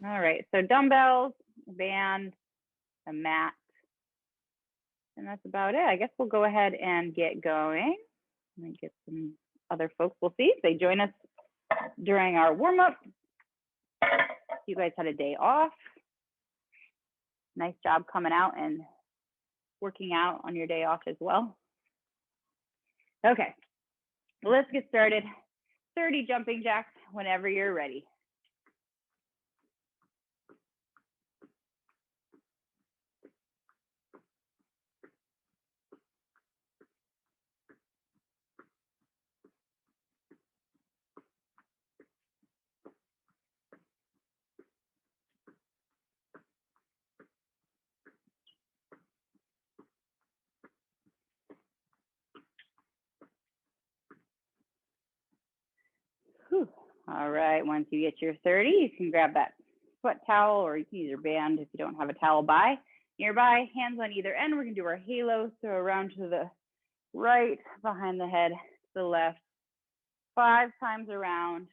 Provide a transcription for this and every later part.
All right, so dumbbells, band, a mat, and that's about it. I guess we'll go ahead and get going. Let me get some other folks. We'll see if they join us during our warm-up. You guys had a day off. Nice job coming out and working out on your day off as well. Okay, let's get started. 30 jumping jacks whenever you're ready. Whew. All right, once you get your 30, you can grab that sweat towel, or you can use your band if you don't have a towel nearby. Hands on either end. We're gonna do our halo, so around to the right, behind the head, to the left, 5 times around,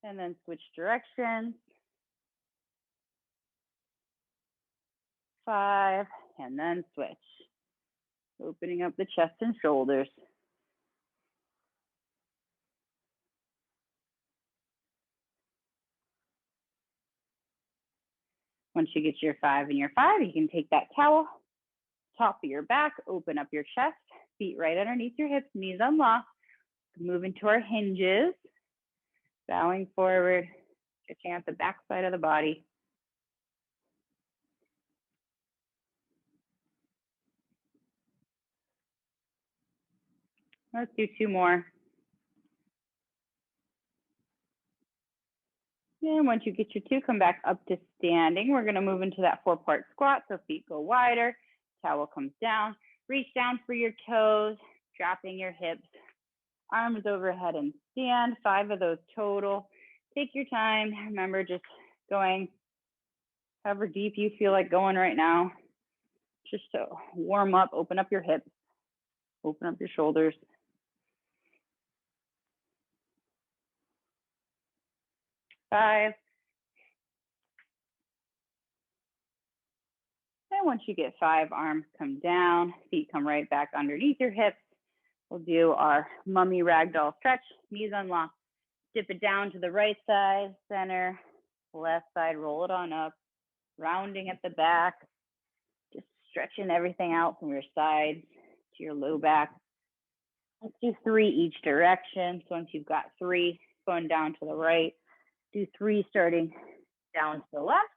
and then switch directions. 5, and then switch. Opening up the chest and shoulders. Once you get your 5 and your 5, you can take that towel, top of your back, open up your chest, feet right underneath your hips, knees unlocked. Move into our hinges, bowing forward, stretching out the back side of the body. Let's do 2 more. And once you get your 2, come back up to standing. We're gonna move into that 4-part squat, so feet go wider, towel comes down. Reach down for your toes, dropping your hips, arms overhead and stand, 5 of those total. Take your time, remember just going however deep you feel like going right now. Just to warm up, open up your hips, open up your shoulders. Five. And once you get 5, arms come down, feet come right back underneath your hips. We'll do our mummy ragdoll stretch, knees unlocked, dip it down to the right side, center, left side, roll it on up, rounding at the back, just stretching everything out from your sides to your low back. Let's do 3 each direction. So once you've got 3 going down to the right, do 3 starting down to the left.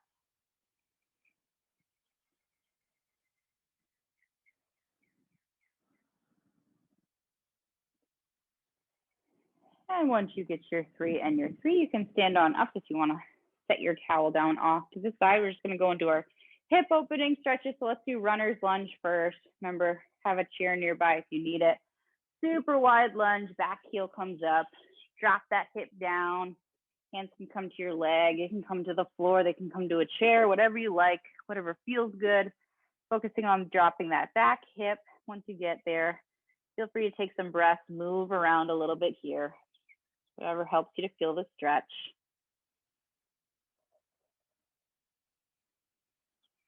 And once you get your 3 and your 3, you can stand on up if you want to set your towel down off to the side. We're just going to go into our hip opening stretches. So let's do runner's lunge first. Remember, have a chair nearby if you need it. Super wide lunge, back heel comes up. Drop that hip down. Hands can come to your leg. They can come to the floor. They can come to a chair, whatever you like, whatever feels good. Focusing on dropping that back hip. Once you get there, feel free to take some breaths, move around a little bit here. Whatever helps you to feel the stretch.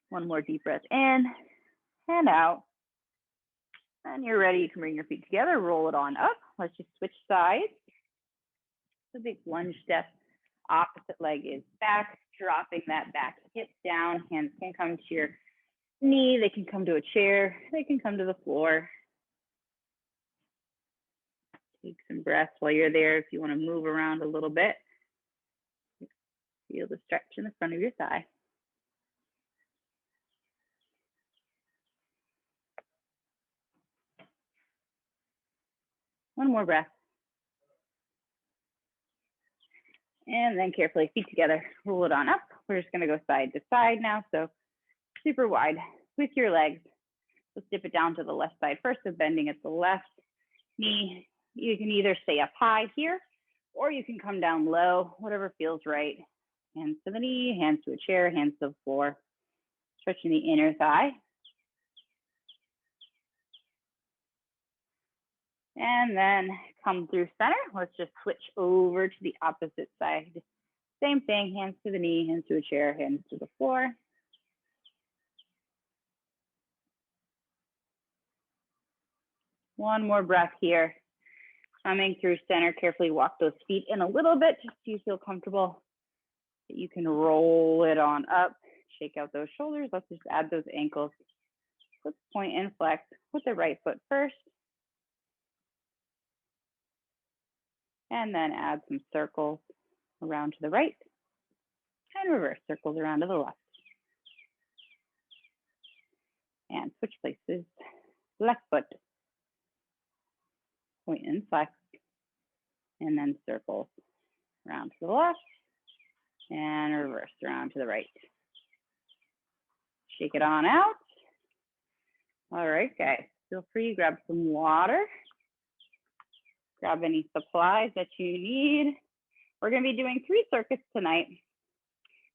One more deep breath in and out. And you're ready, you can bring your feet together, roll it on up. Let's just switch sides. The big lunge step. Opposite leg is back, dropping that back hip down. Hands can come to your knee, they can come to a chair, they can come to the floor. Take some breaths while you're there if you want to move around a little bit. Feel the stretch in the front of your thigh. One more breath. And then carefully, feet together, roll it on up. We're just gonna go side to side now, so super wide with your legs. Let's dip it down to the left side first, so bending at the left knee. You can either stay up high here, or you can come down low, whatever feels right. Hands to the knee, hands to a chair, hands to the floor. Stretching the inner thigh. And then come through center. Let's just switch over to the opposite side Same thing, hands to the knee, hands to a chair, hands to the floor. One more breath here. Coming through center, carefully walk those feet in a little bit just so you feel comfortable. You can roll it on up, shake out those shoulders. Let's just add those ankles. Let's point and flex with the right foot first. And then add some circles around to the right and reverse circles around to the left. And switch places. Left foot. Point and flex. And then circles around to the left and reverse around to the right. Shake it on out. All right, guys, feel free to grab some water. Grab any supplies that you need. We're gonna be doing 3 circuits tonight.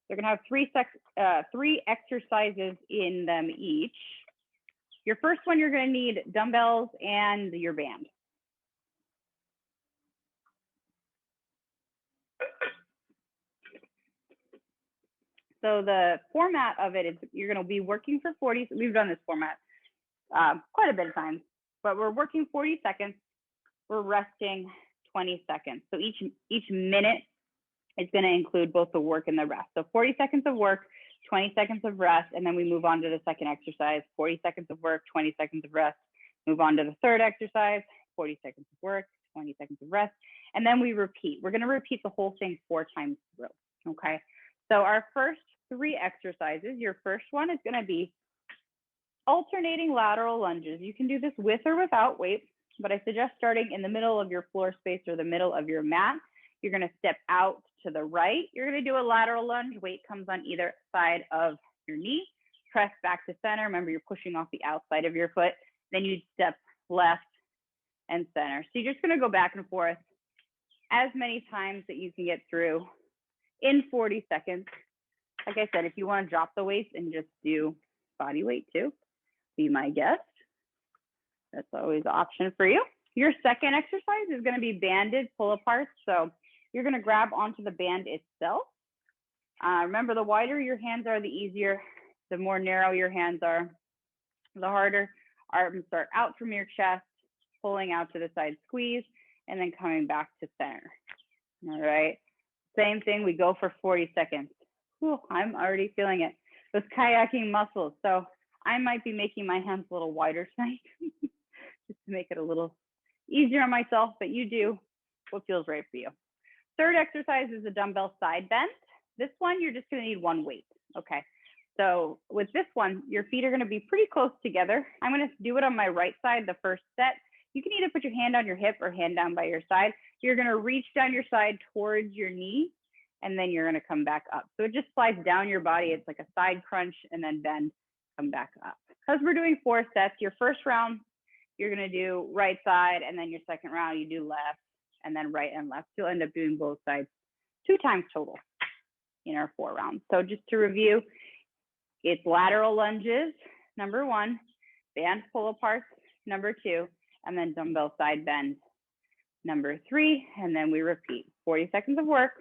They're gonna have three exercises in them each. Your first one, you're gonna need dumbbells and your band. So the format of it is you're going to be working for 40. We've done this format quite a bit of times, but we're working 40 seconds. We're resting 20 seconds. So each minute is going to include both the work and the rest. So 40 seconds of work, 20 seconds of rest, and then we move on to the second exercise. 40 seconds of work, 20 seconds of rest. Move on to the third exercise. 40 seconds of work, 20 seconds of rest, and then we repeat. We're going to repeat the whole thing 4 times through. Okay. So our first 3 exercises, your first one is going to be alternating lateral lunges. You can do this with or without weight, but I suggest starting in the middle of your floor space or the middle of your mat. You're going to step out to the right. You're going to do a lateral lunge. Weight comes on either side of your knee. Press back to center. Remember, you're pushing off the outside of your foot. Then you step left and center. So you're just going to go back and forth as many times that you can get through in 40 seconds. Like I said, if you want to drop the weights and just do body weight too, be my guest. That's always an option for you. Your second exercise is going to be banded pull aparts. So you're going to grab onto the band itself. Remember, the wider your hands are, the easier. The more narrow your hands are, the harder. Arms start out from your chest, pulling out to the side, squeeze, and then coming back to center. All right. Same thing, we go for 40 seconds. Whew, I'm already feeling it. Those kayaking muscles. So I might be making my hands a little wider tonight just to make it a little easier on myself, but you do what feels right for you. Third exercise is a dumbbell side bend. This one, you're just gonna need 1 weight, okay? So with this one, your feet are gonna be pretty close together. I'm gonna do it on my right side, the first set. You can either put your hand on your hip or hand down by your side. You're gonna reach down your side towards your knee, and then you're gonna come back up. So it just slides down your body. It's like a side crunch and then bend, come back up. Because we're doing 4 sets, your first round, you're gonna do right side, and then your second round, you do left, and then right and left. You'll end up doing both sides 2 times total in our 4 rounds. So just to review, it's lateral lunges, number 1, band pull aparts, number 2, and then dumbbell side bend, number 3, and then we repeat. 40 seconds of work,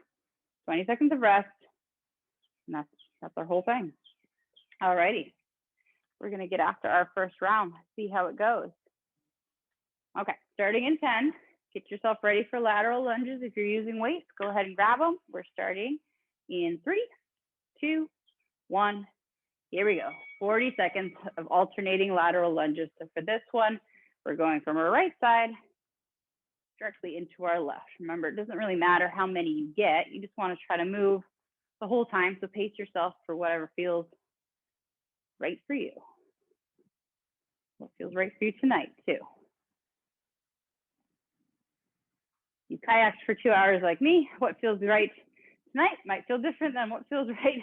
20 seconds of rest, and that's our whole thing. All righty, we're gonna get after our first round, see how it goes. Okay, starting in 10, get yourself ready for lateral lunges. If you're using weights, go ahead and grab them. We're starting in 3, 2, 1, here we go. 40 seconds of alternating lateral lunges. So for this one, we're going from our right side directly into our left. Remember, it doesn't really matter how many you get. You just want to try to move the whole time. So pace yourself for whatever feels right for you. What feels right for you tonight, too. You kayaked for 2 hours like me. What feels right tonight might feel different than what feels right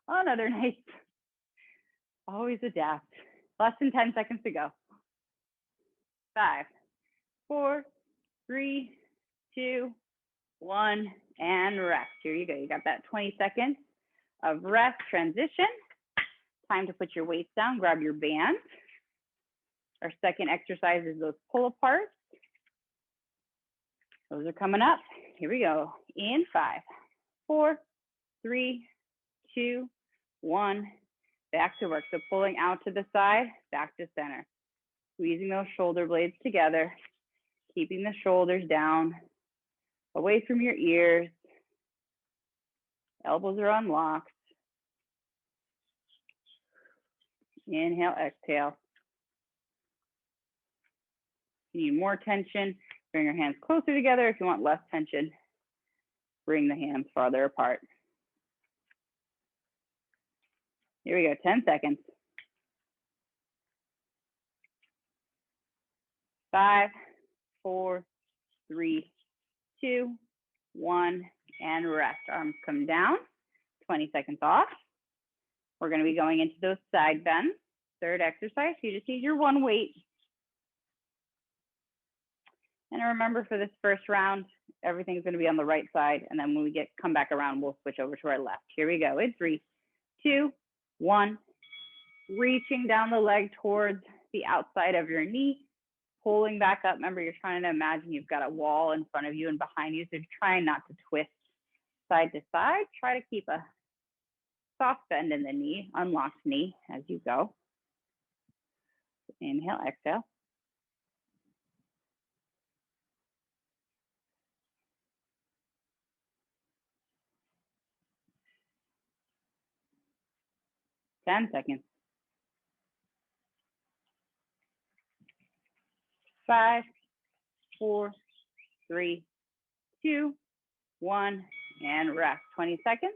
on other nights. Always adapt. Less than 10 seconds to go. 5, 4, 3, 2, 1, and rest. Here you go. You got that 20 seconds of rest transition. Time to put your weights down. Grab your band. Our second exercise is those pull aparts. Those are coming up. Here we go. In 5, 4, 3, 2, 1. Back to work. So pulling out to the side, back to center. Squeezing those shoulder blades together, keeping the shoulders down, away from your ears. Elbows are unlocked. Inhale, exhale. If you need more tension, bring your hands closer together. If you want less tension, bring the hands farther apart. Here we go, 10 seconds. 5, 4, 3, 2, 1, and rest. Arms come down, 20 seconds off. We're gonna be going into those side bends. Third exercise, you just need your one weight. And remember for this first round, everything's gonna be on the right side. And then when we come back around, we'll switch over to our left. Here we go, in 3, 2, 1. Reaching down the leg towards the outside of your knee, pulling back up. Remember, you're trying to imagine you've got a wall in front of you and behind you. So you're trying not to twist side to side. Try to keep a soft bend in the knee, unlocked knee as you go. Inhale, exhale. Ten seconds. 5, 4, 3, 2, 1, and rest. 20 seconds.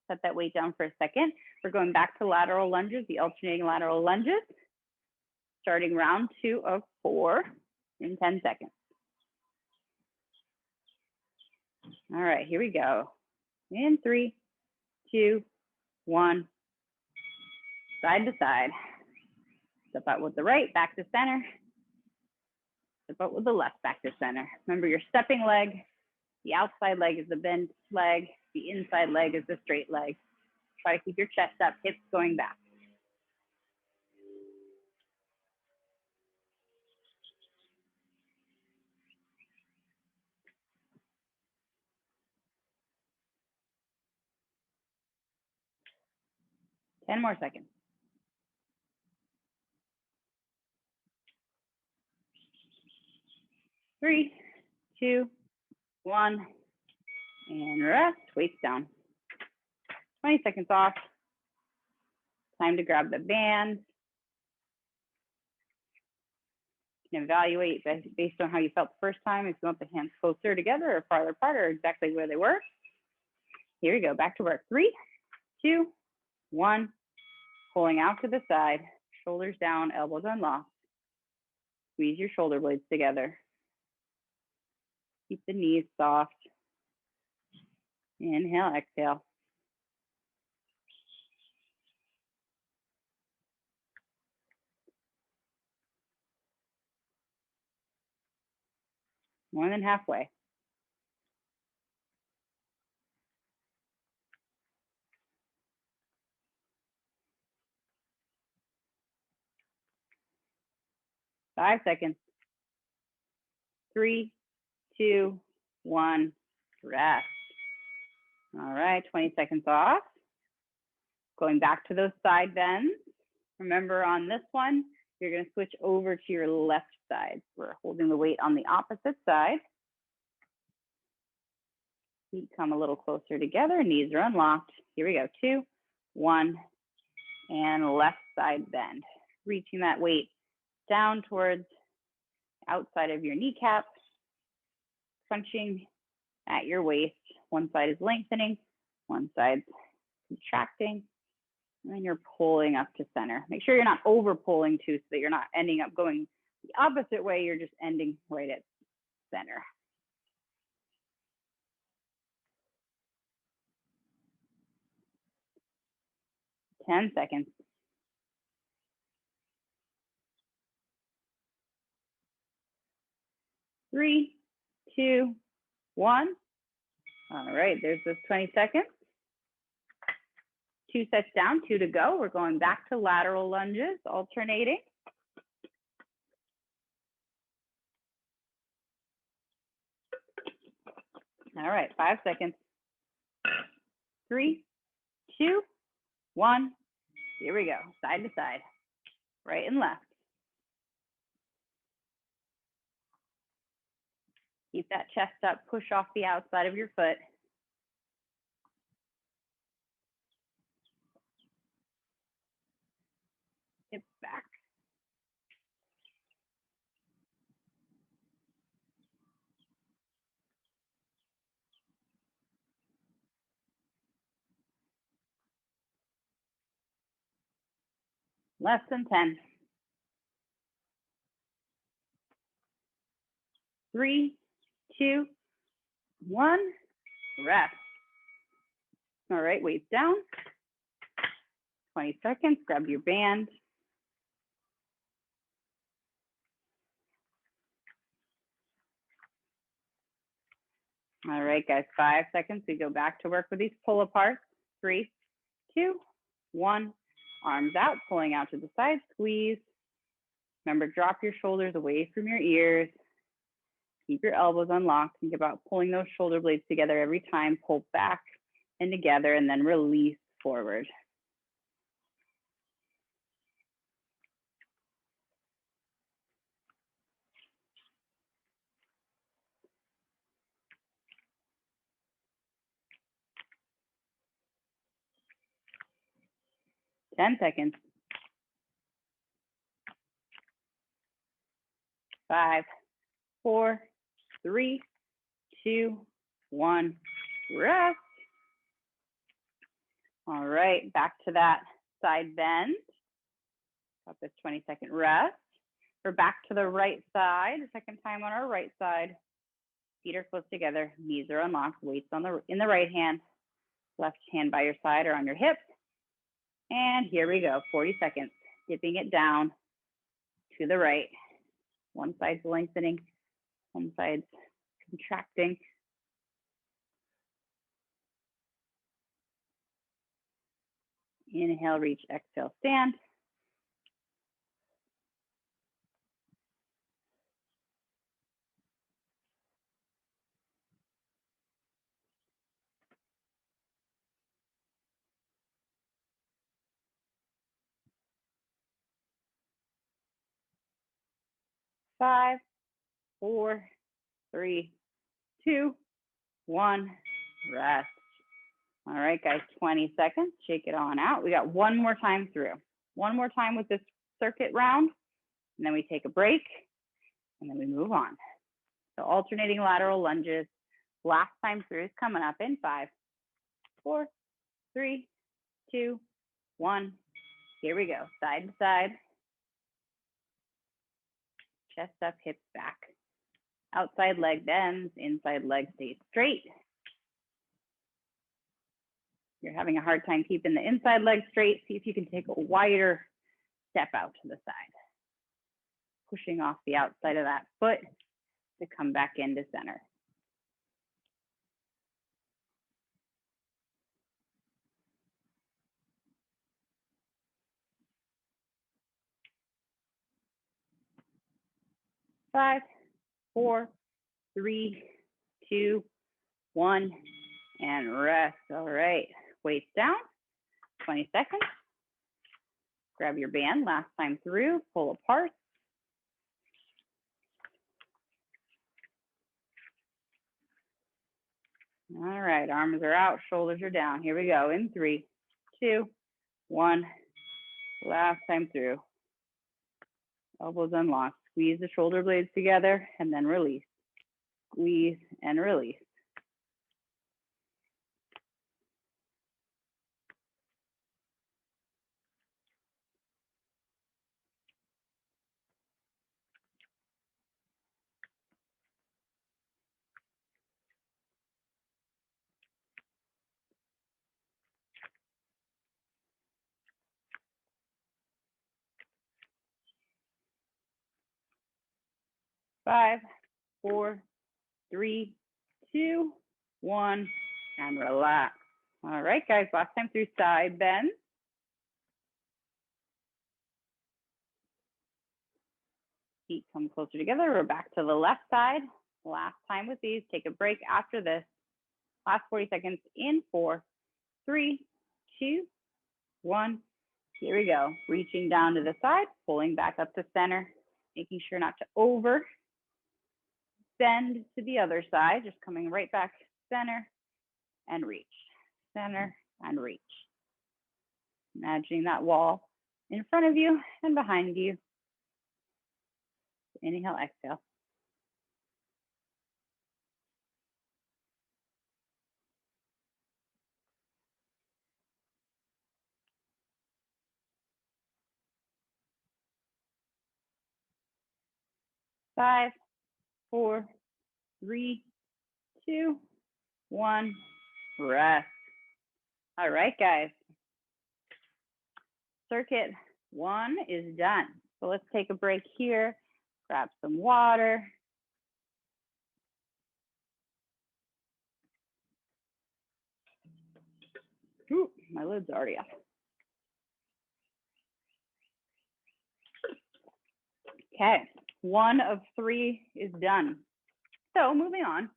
Set that weight down for a second. We're going back to lateral lunges, the alternating lateral lunges, starting round 2 of 4 in 10 seconds. All right, here we go. In 3, 2, 1. Side to side. Step out with the right, back to center. Step out with the left, back to center. Remember your stepping leg. The outside leg is the bent leg. The inside leg is the straight leg. Try to keep your chest up, hips going back. Ten more seconds. 3, 2, 1, and rest. Weights down. 20 seconds off. Time to grab the band. You can evaluate based on how you felt the first time, if you want the hands closer together or farther apart or exactly where they were. Here we go, back to work. 3, 2, 1. Pulling out to the side, shoulders down, elbows unlocked. Squeeze your shoulder blades together. Keep the knees soft. Inhale, exhale. More than halfway. Five seconds. 3, 2, 1, rest. All right, 20 seconds off. Going back to those side bends. Remember on this one, you're gonna switch over to your left side. We're holding the weight on the opposite side. Feet come a little closer together, knees are unlocked. Here we go, 2, 1, and left side bend. Reaching that weight down towards outside of your kneecap, crunching at your waist. One side is lengthening, one side's contracting, and then you're pulling up to center. Make sure you're not over pulling too, so that you're not ending up going the opposite way, you're just ending right at center. Ten seconds. 3, 2, 1. All right, there's those 20 seconds. 2 sets down, 2 to go. We're going back to lateral lunges, alternating. All right, 5 seconds. 3, 2, 1. Here we go, side to side, right and left. Keep that chest up, push off the outside of your foot. Hips back. Less than 10. 3, 2, 1, rest. All right, weights down. 20 seconds, grab your band. All right, guys, 5 seconds. We go back to work with these pull aparts. 3, 2, 1. Arms out, pulling out to the side, squeeze. Remember, drop your shoulders away from your ears. Keep your elbows unlocked. Think about pulling those shoulder blades together every time. Pull back and together, and then release forward. Ten seconds. 5, 4, 3, 2, 1. Rest. All right, back to that side bend. Got this 20-second rest. We're back to the right side. Second time on our right side. Feet are close together. Knees are unlocked. Weights on in the right hand. Left hand by your side or on your hip. And here we go. 40 seconds. Dipping it down to the right. One side's lengthening. One side's contracting. Inhale, reach, exhale, stand. Five, 4, 3, 2, 1. Rest. All right, guys, 20 seconds. Shake it on out. We got one more time through. One more time with this circuit round, and then we take a break, and then we move on. So alternating lateral lunges. Last time through is coming up in 5, 4, 3, 2, 1. Here we go. Side to side. Chest up, hips back. Outside leg bends, inside leg stays straight. You're having a hard time keeping the inside leg straight. See if you can take a wider step out to the side. Pushing off the outside of that foot to come back into center. Five, 4, 3, 2, 1, and rest. All right, weights down, 20 seconds. Grab your band, last time through, pull apart. All right, arms are out, shoulders are down. Here we go, in 3, 2, 1. Last time through. Elbows unlocked. Squeeze the shoulder blades together and then release. Squeeze and release. Five, 4, 3, 2, 1, and relax. All right, guys, last time through side bend. Feet come closer together. We're back to the left side. Last time with these. Take a break after this. Last 40 seconds in 4, 3, 2, 1. Here we go. Reaching down to the side, pulling back up to center, making sure not to over bend to the other side, just coming right back center and reach, center and reach. Imagining that wall in front of you and behind you. Inhale, exhale. Five, 4, 3, 2, 1. Rest. All right, guys. Circuit 1 is done. So let's take a break here, grab some water. Ooh, my lid's already off. Okay, 1 of 3 is done. So moving on,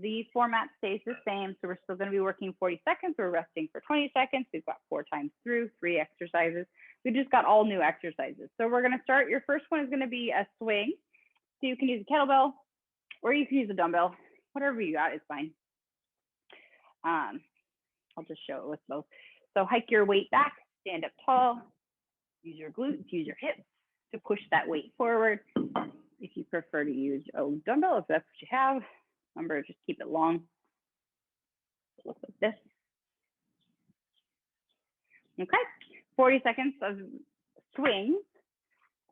the format stays the same. So we're still going to be working 40 seconds. We're resting for 20 seconds. We've got 4 times through, 3 exercises. We just got all new exercises. So we're going to start. Your first one is going to be a swing. So you can use a kettlebell or you can use a dumbbell. Whatever you got is fine. I'll just show it with both. So hike your weight back, stand up tall, use your glutes, use your hips to push that weight forward. If you prefer to use a dumbbell, if that's what you have, remember, just keep it long. Look like this. Okay, 40 seconds of swings.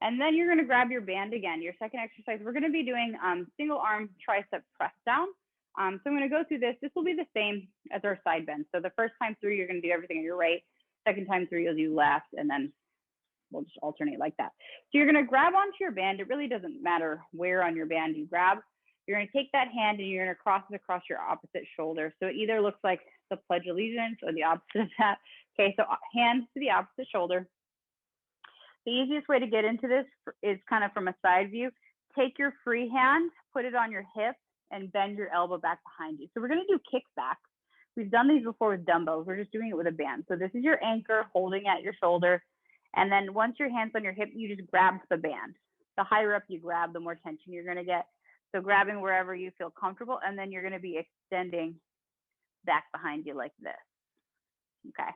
And then you're gonna grab your band again. Your second exercise, we're gonna be doing single arm tricep press down. So I'm gonna go through this. This will be the same as our side bend. So the first time through, you're gonna do everything on your right. Second time through, you'll do left, and then we'll just alternate like that. So you're gonna grab onto your band. It really doesn't matter where on your band you grab. You're gonna take that hand and you're gonna cross it across your opposite shoulder. So it either looks like the Pledge of Allegiance or the opposite of that. Okay, so hands to the opposite shoulder. The easiest way to get into this is kind of from a side view. Take your free hand, put it on your hip, and bend your elbow back behind you. So we're gonna do kickbacks. We've done these before with dumbbells. We're just doing it with a band. So this is your anchor holding at your shoulder. And then once your hand's on your hip, you just grab the band. The higher up you grab, the more tension you're gonna get. So grabbing wherever you feel comfortable, and then you're gonna be extending back behind you like this. Okay.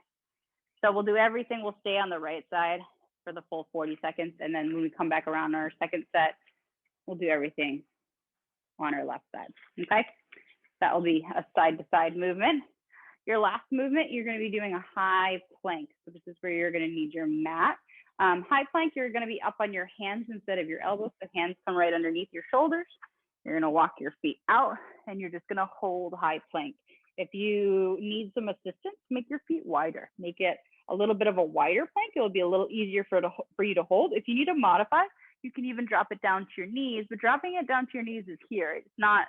So we'll do everything. We'll stay on the right side for the full 40 seconds. And then when we come back around our second set, we'll do everything on our left side. Okay. That will be a side to side movement. Your last movement, you're going to be doing a high plank. So this is where you're going to need your mat. High plank, you're going to be up on your hands instead of your elbows. The hands come right underneath your shoulders. You're going to walk your feet out and you're just going to hold high plank. If you need some assistance, make your feet wider. Make it a little bit of a wider plank. It'll be a little easier for you to hold. If you need to modify, you can even drop it down to your knees, but dropping it down to your knees is here. It's not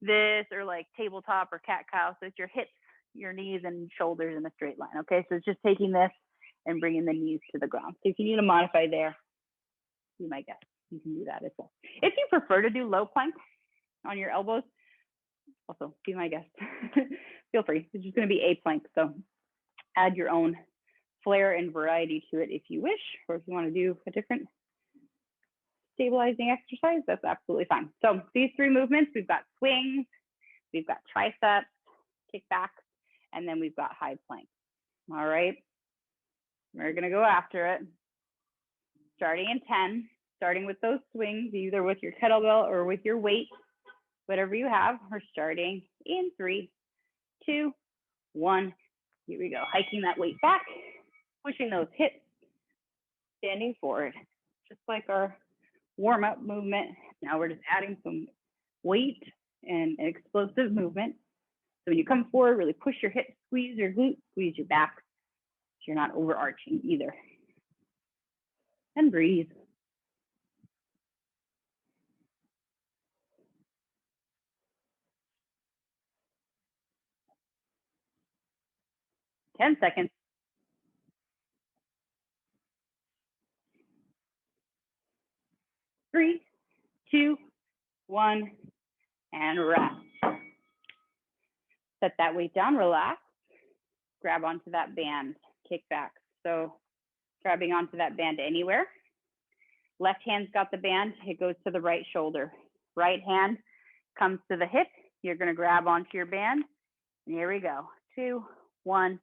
this or like tabletop or cat cow. So it's your hips, your knees, and shoulders in a straight line. Okay, so it's just taking this and bringing the knees to the ground. So if you need to modify there, be my guest. You can do that as well. If you prefer to do low plank on your elbows, also be my guest. Feel free. It's just going to be a plank. So add your own flair and variety to it if you wish, or if you want to do a different stabilizing exercise, that's absolutely fine. So these 3 movements, we've got swings, we've got triceps, kickbacks, and then we've got high plank. All right, we're gonna go after it. Starting in 10, starting with those swings, either with your kettlebell or with your weight, whatever you have. We're starting in 3, 2, 1. Here we go, hiking that weight back, pushing those hips, standing forward, just like our warm-up movement. Now we're just adding some weight and an explosive movement. So when you come forward, really push your hips, squeeze your glutes, squeeze your back, so you're not overarching either. And breathe. Ten seconds. 3, 2, 1, and rest. Set that weight down, relax. grab onto that band, kickback. So grabbing onto that band anywhere. Left hand's got the band, it goes to the right shoulder. Right hand comes to the hip, you're gonna grab onto your band, and here we go. 2, 1,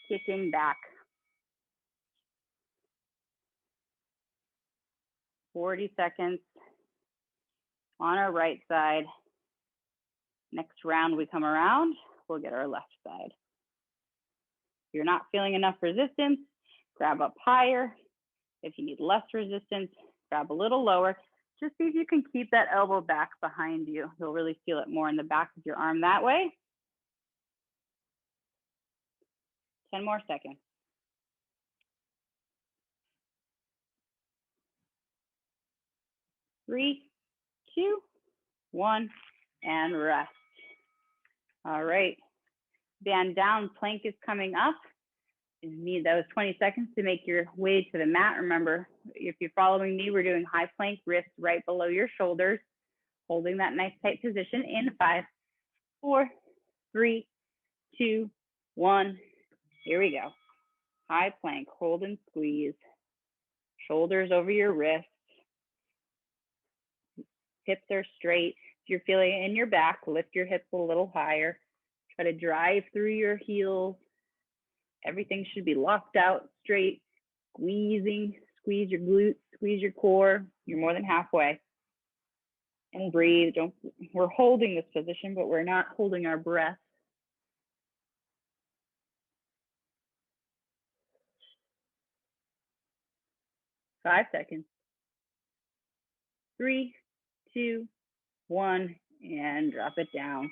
kicking back. 40 seconds on our right side. Next round we come around, we'll get our left side. If you're not feeling enough resistance, grab up higher. If you need less resistance, grab a little lower. Just see if you can keep that elbow back behind you. You'll really feel it more in the back of your arm that way. 10 more seconds. 3, 2, 1, and rest. All right, band down, plank is coming up. You need those 20 seconds to make your way to the mat. Remember, if you're following me, we're doing high plank, wrists right below your shoulders, holding that nice tight position in 5, 4, 3, 2, 1. Here we go. High plank, hold and squeeze. Shoulders over your wrists. Hips are straight. If you're feeling it in your back, lift your hips a little higher. Try to drive through your heels. Everything should be locked out, straight, squeezing. Squeeze your glutes, squeeze your core. You're more than halfway. And breathe. We're holding this position, but we're not holding our breath. 5 seconds. 3, 2, 1, and drop it down.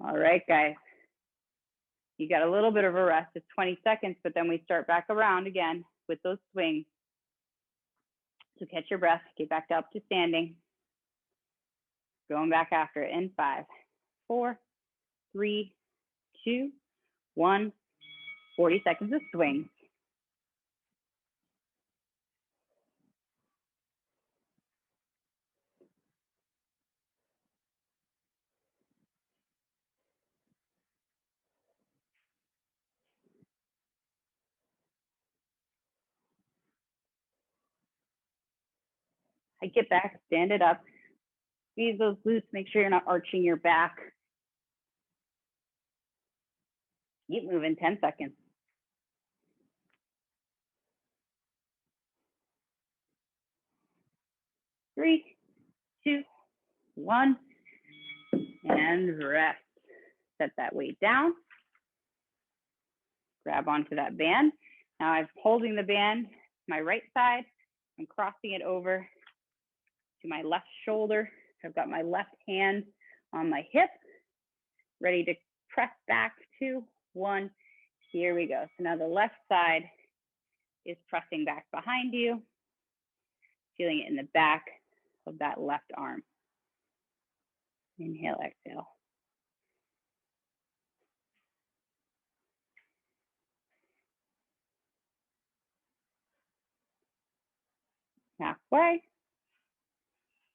All right, guys. You got a little bit of a rest. It's 20 seconds, but then we start back around again with those swings. So catch your breath, get back up to standing. Going back after it in 5, 4, 3, 2, 1. 40 seconds of swing. I get back, stand it up. Squeeze those glutes, make sure you're not arching your back. Keep moving, 10 seconds. 3, 2, 1, and rest. Set that weight down. Grab onto that band. Now I'm holding the band, my right side. I'm crossing it over to my left shoulder. I've got my left hand on my hip, ready to press back. 2, 1. Here we go. So now the left side is pressing back behind you, feeling it in the back of that left arm. Inhale, exhale. Halfway.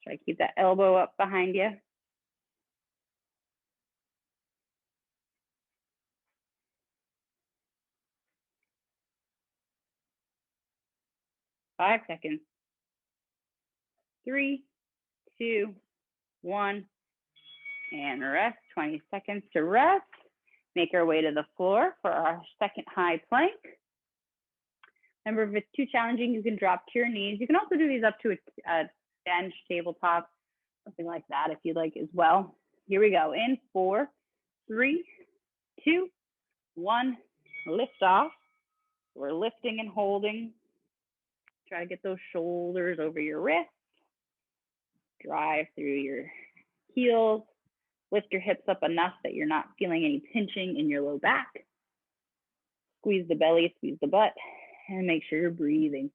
Try to keep that elbow up behind you. Five seconds. 3, 2, 1, and rest. 20 seconds to rest. Make our way to the floor for our second high plank. Remember, if it's too challenging, you can drop to your knees. You can also do these up to a bench, tabletop, something like that if you like as well. Here we go. In 4, 3, 2, 1. Lift off. We're lifting and holding. Try to get those shoulders over your wrists. Drive through your heels. Lift your hips up enough that you're not feeling any pinching in your low back. Squeeze the belly, squeeze the butt, and make sure you're breathing.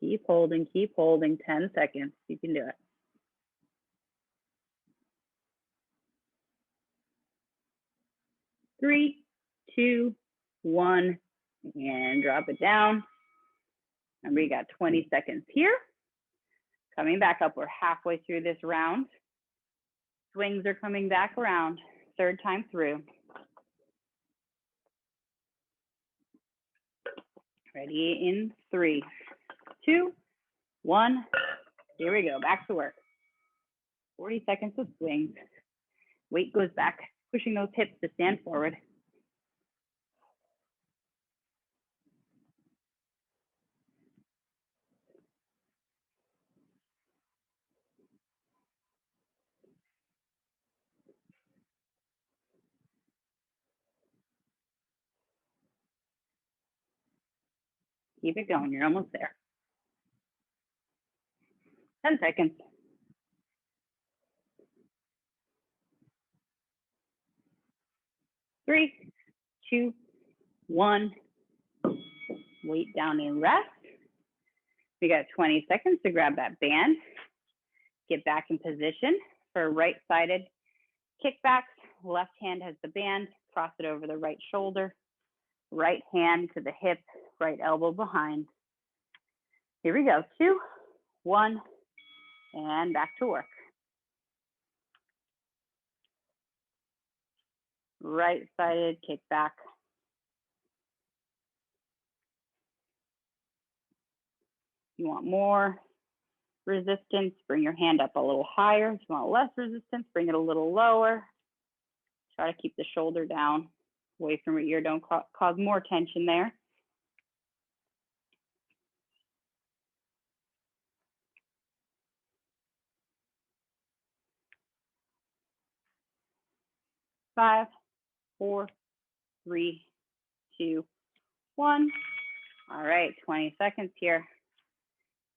Keep holding, 10 seconds. You can do it. 3, 2, 1, and drop it down. And we got 20 seconds here. Coming back up, we're halfway through this round. Swings are coming back around, third time through. Ready in 3, 2, 1. Here we go, back to work. 40 seconds of swings. Weight goes back, pushing those hips to stand forward. Keep it going, you're almost there. 10 seconds. 3, 2, 1. Weight down and rest. We got 20 seconds to grab that band. Get back in position for right-sided kickbacks. Left hand has the band. Cross it over the right shoulder. Right hand to the hip. Right elbow behind. Here we go. 2, 1, and back to work. Right-sided kickback. You want more resistance, bring your hand up a little higher. If you want less resistance, bring it a little lower. Try to keep the shoulder down, away from your ear. Don't cause more tension there. Five, 4, 3, 2, 1. All right, 20 seconds here.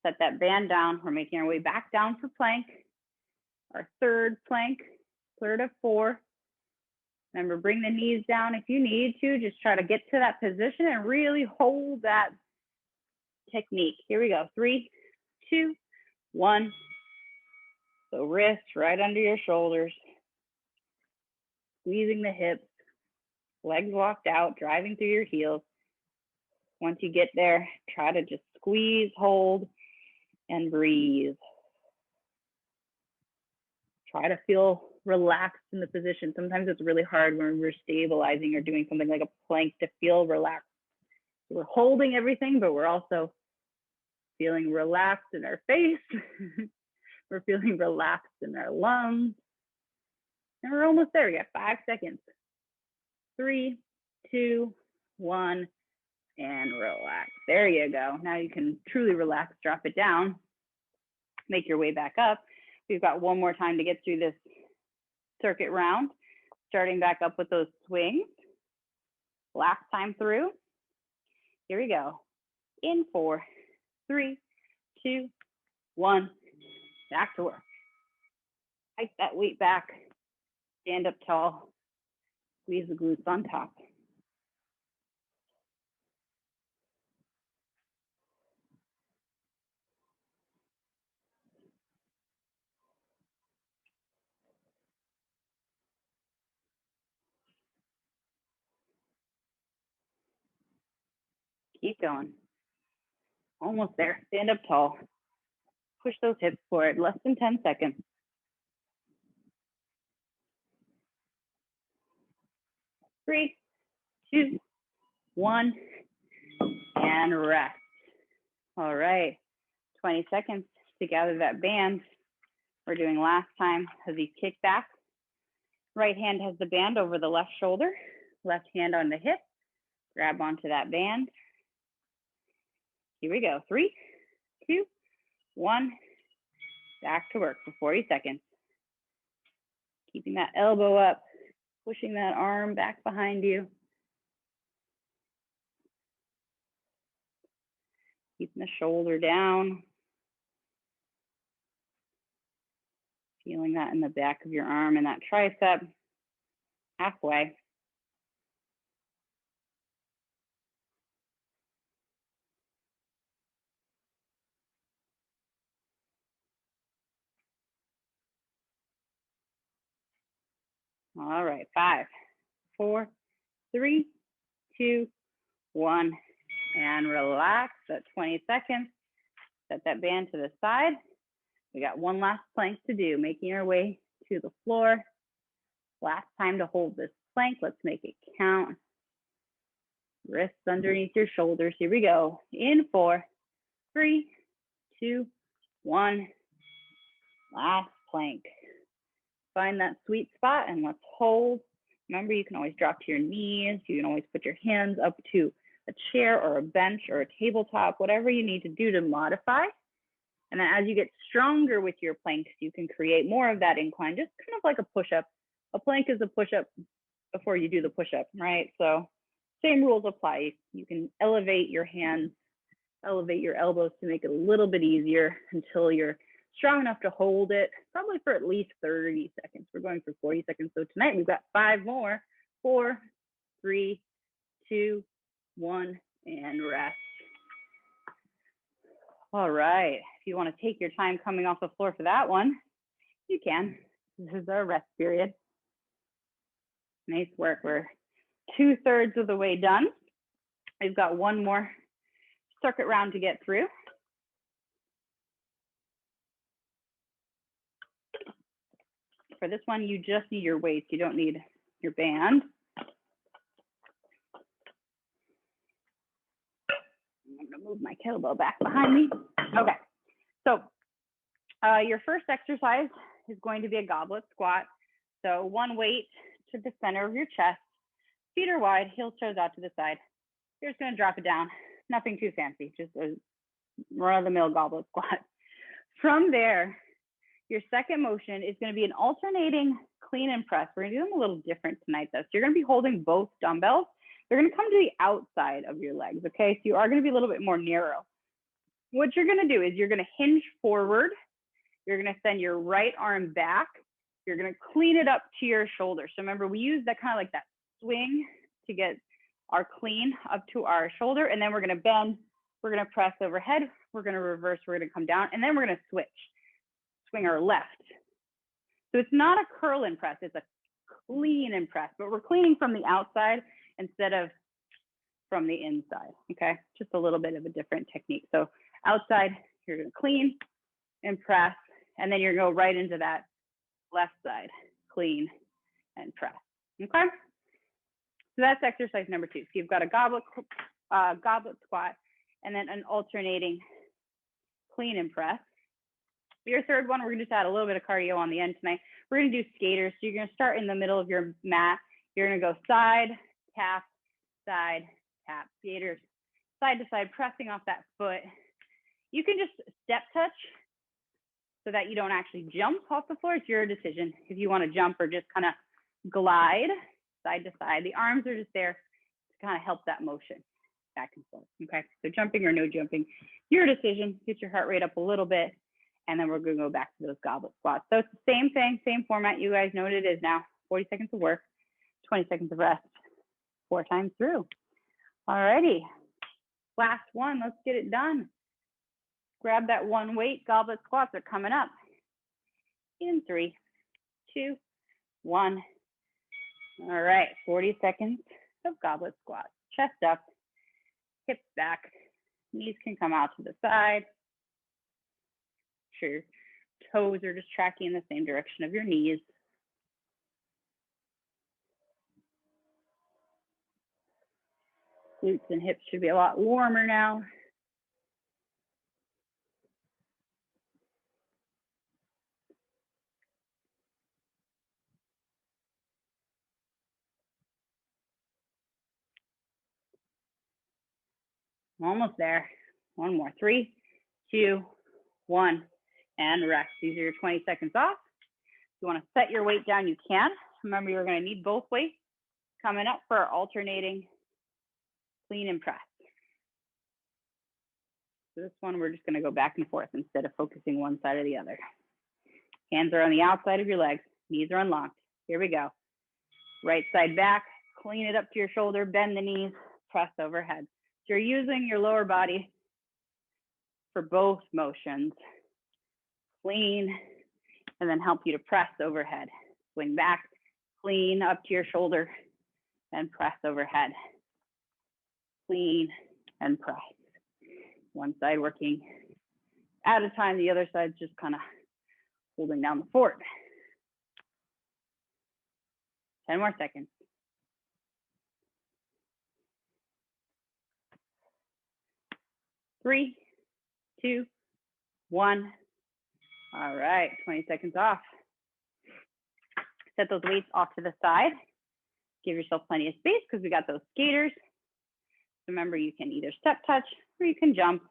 Set that band down. We're making our way back down for plank. Our third plank, third of 4. Remember, bring the knees down if you need to. Just try to get to that position and really hold that technique. Here we go. 3, 2, 1. So wrists right under your shoulders. Squeezing the hips. Legs walked out, driving through your heels. Once you get there, try to just squeeze, hold, and breathe. Try to feel relaxed in the position. Sometimes it's really hard when we're stabilizing or doing something like a plank to feel relaxed. We're holding everything, but we're also feeling relaxed in our face. We're feeling relaxed in our lungs. And we're almost there. We got 5 seconds. 3, 2, 1, and relax. There you go. Now you can truly relax, drop it down, make your way back up. We've got one more time to get through this circuit round, starting back up with those swings. Last time through. Here we go. In 4, 3, 2, 1. Back to work. Hike that weight back. Stand up tall. Squeeze the glutes on top. Keep going. Almost there. Stand up tall. Push those hips forward. Less than 10 seconds. 3, 2, 1, and rest. All right. 20 seconds to gather that band. We're doing last time of these kickbacks. Right hand has the band over the left shoulder. Left hand on the hip. Grab onto that band. Here we go. 3, 2, 1. Back to work for 40 seconds. Keeping that elbow up, pushing that arm back behind you. Keeping the shoulder down. Feeling that in the back of your arm and that tricep. Halfway. All right, 5, 4, 3, 2, 1, and relax at 20 seconds. Set that band to the side. We got one last plank to do, making our way to the floor. Last time to hold this plank. Let's make it count. Wrists underneath your shoulders. Here we go. In 4, 3, 2, 1. Last plank. Find that sweet spot and let's hold. Remember, you can always drop to your knees. You can always put your hands up to a chair or a bench or a tabletop, whatever you need to do to modify. And then as you get stronger with your planks, you can create more of that incline, just kind of like a push-up. A plank is a push-up before you do the push-up, right? So same rules apply. You can elevate your hands, elevate your elbows to make it a little bit easier until you're strong enough to hold it, probably for at least 30 seconds. We're going for 40 seconds. So tonight we've got 5 more. 4, 3, 2, 1, and rest. All right. If you want to take your time coming off the floor for that one, you can. This is our rest period. Nice work. We're 2/3 of the way done. We've got one more circuit round to get through. For this one, you just need your weights. You don't need your band. I'm going to move my kettlebell back behind me. Okay. So your first exercise is going to be a goblet squat. So one weight to the center of your chest. Feet are wide, heel toes out to the side. You're just going to drop it down. Nothing too fancy, just a run-of-the-mill goblet squat. From there, your second motion is going to be an alternating clean and press. We're going to do them a little different tonight, though. So you're going to be holding both dumbbells. They're going to come to the outside of your legs, okay? So you are going to be a little bit more narrow. What you're going to do is you're going to hinge forward. You're going to send your right arm back. You're going to clean it up to your shoulder. So remember, we use that kind of like that swing to get our clean up to our shoulder. And then we're going to bend. We're going to press overhead. We're going to reverse. We're going to come down. And then we're going to switch. Swing our left. So it's not a curl and press. It's a clean and press. But we're cleaning from the outside instead of from the inside. Okay. Just a little bit of a different technique. So outside, you're going to clean and press. And then you're going to go right into that left side, clean and press. Okay. So that's exercise number 2. So you've got a goblet squat and then an alternating clean and press. Your third one, we're going to just add a little bit of cardio on the end tonight. We're going to do skaters. So you're going to start in the middle of your mat. You're going to go side, tap, skaters, side to side, pressing off that foot. You can just step touch so that you don't actually jump off the floor. It's your decision if you want to jump or just kind of glide side to side. The arms are just there to kind of help that motion back and forth. Okay, so jumping or no jumping, your decision. Get your heart rate up a little bit, and then we're going to go back to those goblet squats. So it's the same thing, same format. You guys know what it is now. 40 seconds of work, 20 seconds of rest, 4 times through. All righty, last one. Let's get it done. Grab that one weight. Goblet squats are coming up. In 3, 2, 1. All right, 40 seconds of goblet squats. Chest up, hips back, knees can come out to the side. Sure, your toes are just tracking in the same direction of your knees. Glutes and hips should be a lot warmer now. Almost there. One more. 3, 2, 1, and rest. These are your 20 seconds off. If you want to set your weight down, you can. Remember, you're going to need both weights coming up for our alternating clean and press. So this one, we're just going to go back and forth instead of focusing one side or the other. Hands are on the outside of your legs. Knees are unlocked. Here we go. Right side back. Clean it up to your shoulder. Bend the knees. Press overhead. So you're using your lower body for both motions. Clean, and then help you to press overhead. Swing back, clean up to your shoulder, and press overhead. Clean and press. One side working at a time, the other side's just kind of holding down the fort. 10 more seconds. 3, 2, 1. All right, 20 seconds off. Set those weights off to the side. Give yourself plenty of space because we got those skaters. Remember, you can either step touch or you can jump.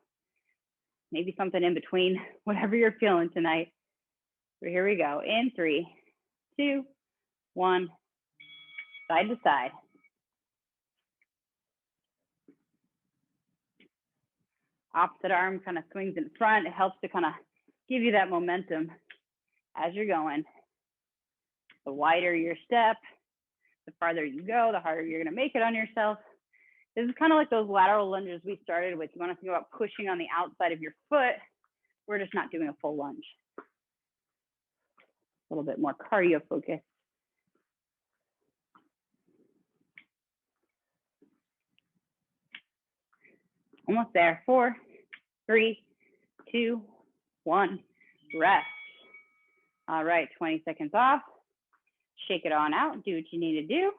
Maybe something in between, whatever you're feeling tonight. So here we go. In 3, 2, 1. Side to side. Opposite arm kind of swings in front. It helps to kind of give you that momentum as you're going. The wider your step, the farther you go, the harder you're going to make it on yourself. This is kind of like those lateral lunges we started with. You want to think about pushing on the outside of your foot. We're just not doing a full lunge. A little bit more cardio focus. Almost there. 4, 3, 2, 1. Rest. All right, 20 seconds off. Shake it on out. Do what you need to do.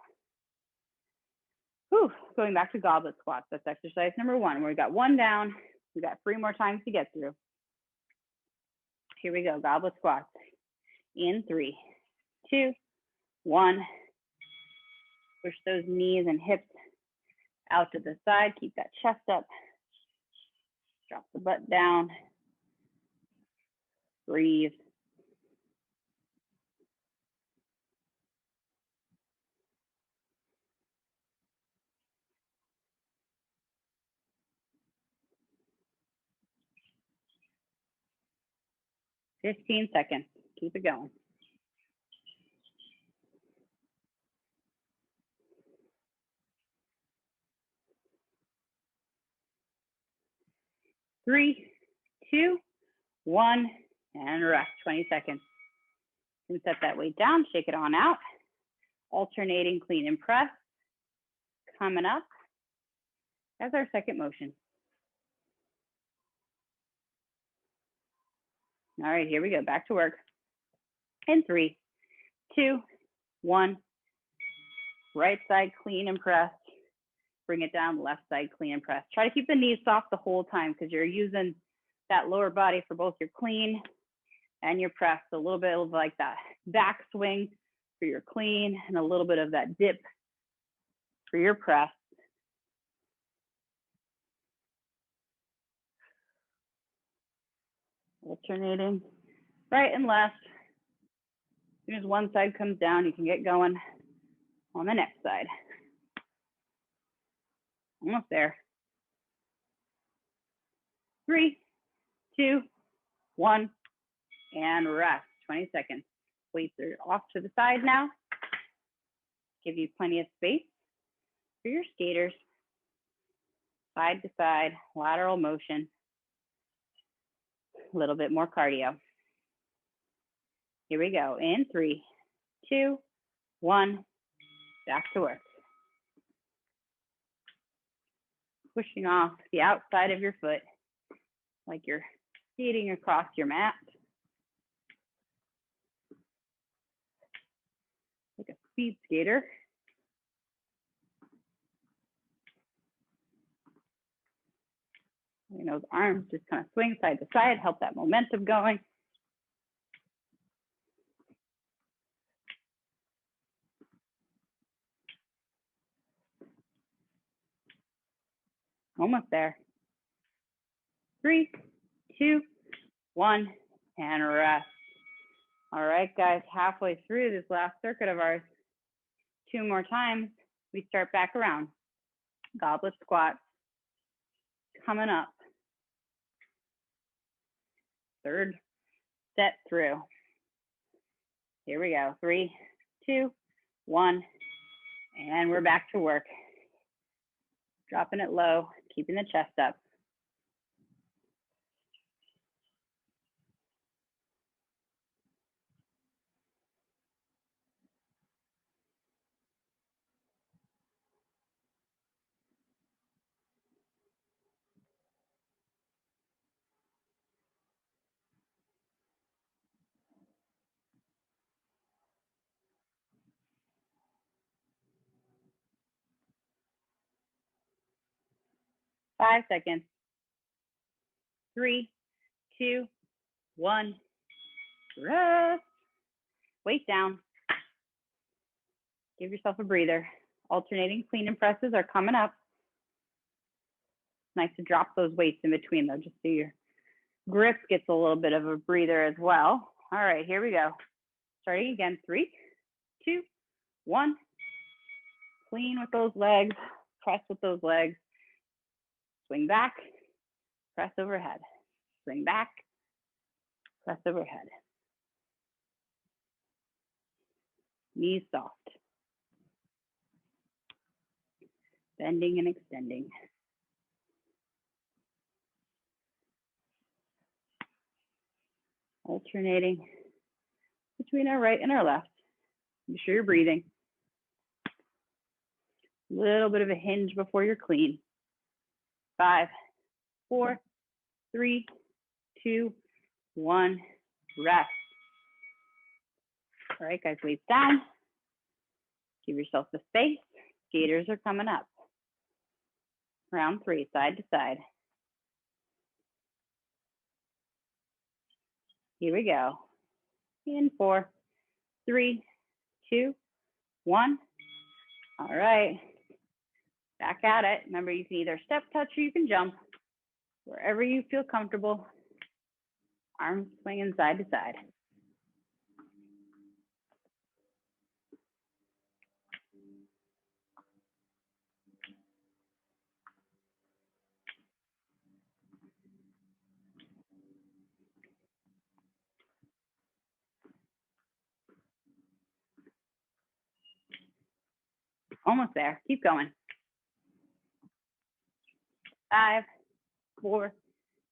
Whew. Going back to goblet squats. That's exercise number 1. We got 1 down. We got 3 more times to get through. Here we go. Goblet squats. In 3, 2, 1. Push those knees and hips out to the side. Keep that chest up. Drop the butt down. Breathe. Fifteen seconds. Keep it going. Three, 2, 1, and rest. 20 seconds. You can set that weight down, shake it on out. Alternating clean and press. Coming up as our second motion. All right, here we go. Back to work. In 3, 2, 1. Right side clean and press. Bring it down, left side clean and press. Try to keep the knees soft the whole time because you're using that lower body for both your clean and your press. A little bit of like that back swing for your clean and a little bit of that dip for your press. Alternating right and left. As soon as one side comes down, you can get going on the next side. Almost there. 3, 2, 1, and rest. 20 seconds. Weights are off to the side now. Give you plenty of space for your skaters. Side to side, lateral motion. A little bit more cardio. Here we go. In 3, 2, 1. Back to work. Pushing off the outside of your foot like you're skating across your mat. Like a speed skater. You know, those arms just kind of swing side to side, help that momentum going. Almost there. 3, 2, 1, and rest. All right, guys, halfway through this last circuit of ours. 2 more times, we start back around. Goblet squats coming up. Third set through. Here we go. 3, 2, 1, and we're back to work. Dropping it low, keeping the chest up. 5 seconds. 3, 2, 1. Rest. Weight down. Give yourself a breather. Alternating clean and presses are coming up. Nice to drop those weights in between though, just so your grip gets a little bit of a breather as well. All right, here we go. Starting again, 3, 2, 1. Clean with those legs, press with those legs. Swing back, press overhead. Swing back, press overhead. Knees soft. Bending and extending. Alternating between our right and our left. Make sure you're breathing. Little bit of a hinge before you're clean. 5, 4, 3, 2, 1. Rest. All right, guys, weights down. Give yourself the space. Skaters are coming up. Round 3, side to side. Here we go. In 4, 3, 2, 1. All right. Back at it. Remember, you can either step touch or you can jump. Wherever you feel comfortable. Arms swinging side to side. Almost there. Keep going. 5, 4,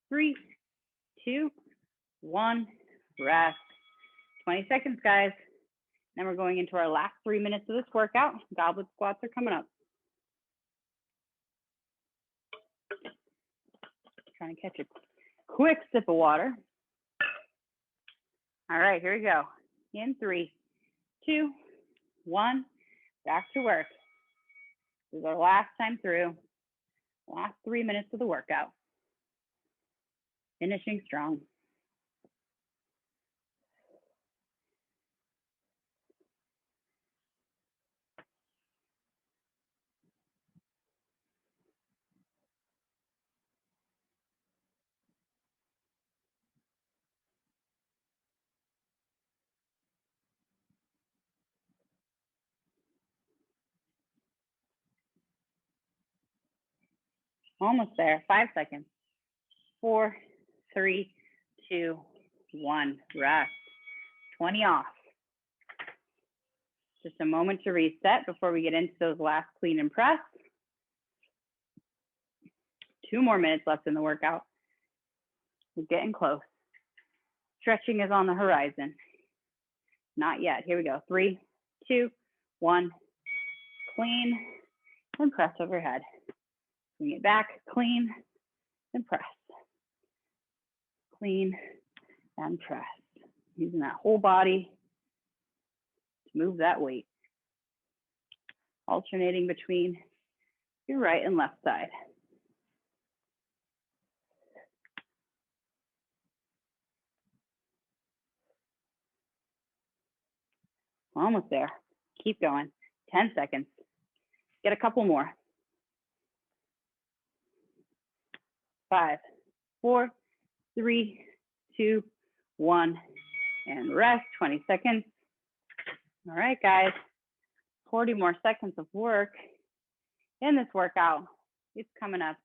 3, 2, 1. Rest. 20 seconds, guys. Then we're going into our last 3 minutes of this workout. Goblet squats are coming up. Trying to catch a quick sip of water. All right, here we go. In 3, 2, 1. Back to work. This is our last time through. Last 3 minutes of the workout. Finishing strong. Almost there. 5 seconds. 4, 3, 2, 1. Rest. 20 off. Just a moment to reset before we get into those last clean and press. 2 more minutes left in the workout. We're getting close. Stretching is on the horizon. Not yet. Here we go. 3, 2, 1. Clean and press overhead. Bring it back, clean and press. Clean and press. Using that whole body to move that weight. Alternating between your right and left side. Almost there. Keep going. 10 seconds. Get a couple more. 5, 4, 3, 2, 1, and rest. 20 seconds. All right, guys. 40 more seconds of work in this workout. It's coming up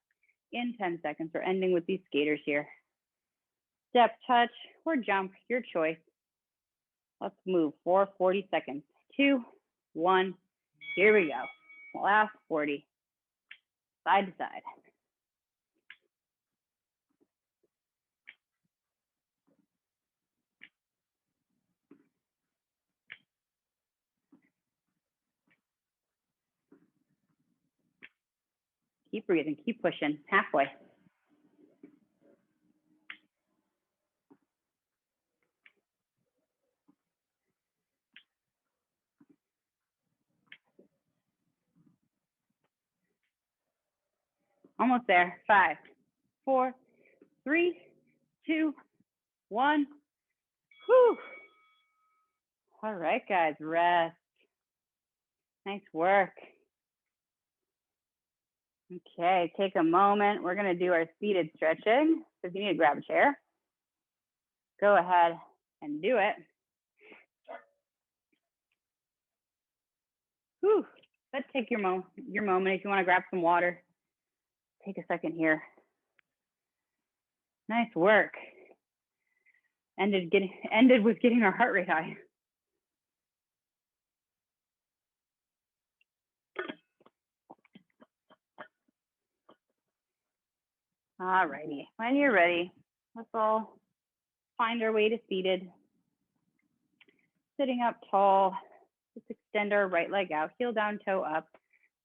in 10 seconds. We're ending with these skaters here. Step, touch, or jump, your choice. Let's move for 40 seconds. 2, 1. Here we go. Last 40. Side to side. Keep breathing, keep pushing, halfway. Almost there. 5, 4, 3, 2, 1. Whew. All right, guys, rest. Nice work. Okay, take a moment. We're going to do our seated stretching. So if you need to grab a chair, go ahead and do it. Whew. Let's take your moment. If you want to grab some water, take a second here. Nice work. Ended with getting our heart rate high. All righty. When you're ready, let's all find our way to seated. Sitting up tall. Let's extend our right leg out, heel down, toe up,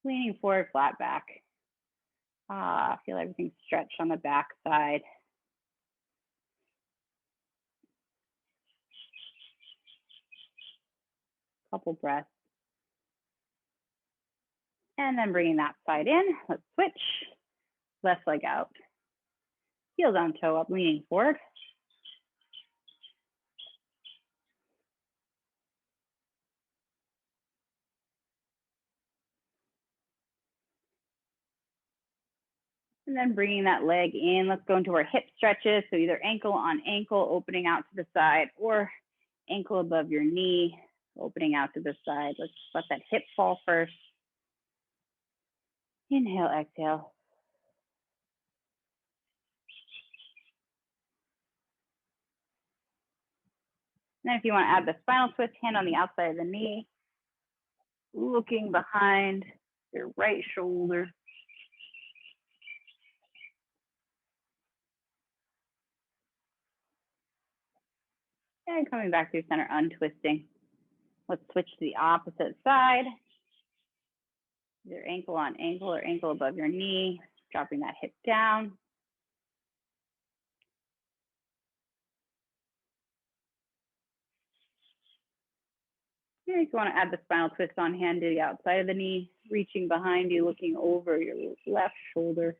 leaning forward, flat back. Feel everything stretch on the back side. Couple breaths. And then bringing that side in, let's switch. Left leg out. Heel down, toe up, leaning forward. And then bringing that leg in, let's go into our hip stretches. So either ankle on ankle, opening out to the side, or ankle above your knee, opening out to the side. Let's let that hip fall first. Inhale, exhale. And then if you want to add the spinal twist, hand on the outside of the knee, looking behind your right shoulder. And coming back through center, untwisting. Let's switch to the opposite side. Either ankle on ankle or ankle above your knee, dropping that hip down. And if you want to add the spinal twist on hand to the outside of the knee, reaching behind you, looking over your left shoulder.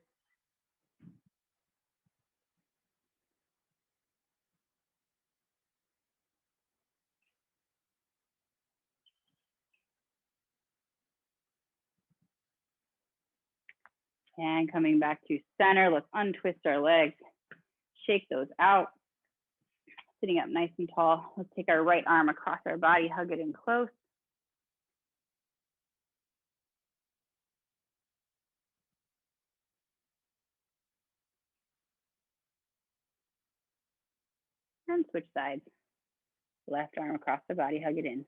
And coming back to center, let's untwist our legs, shake those out. Sitting up nice and tall, let's take our right arm across our body, hug it in close. And switch sides. Left arm across the body, hug it in.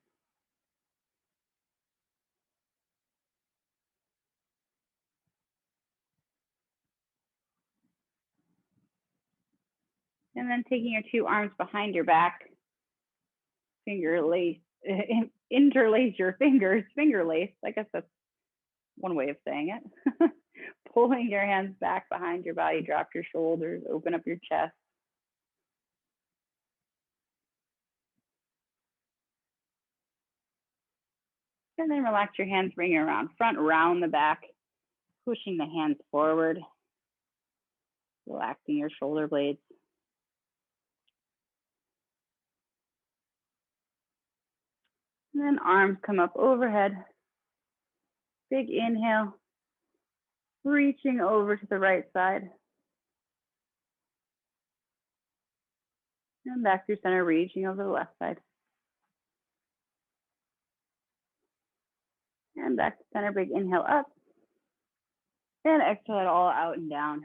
And then taking your two arms behind your back, interlace your fingers, finger lace. I guess that's one way of saying it. Pulling your hands back behind your body, drop your shoulders, open up your chest. And then relax your hands, bring it around front, round the back, pushing the hands forward, relaxing your shoulder blades. And then arms come up overhead. Big inhale, reaching over to the right side. And back through center, reaching over the left side. And back to center, big inhale up. And exhale it all out and down.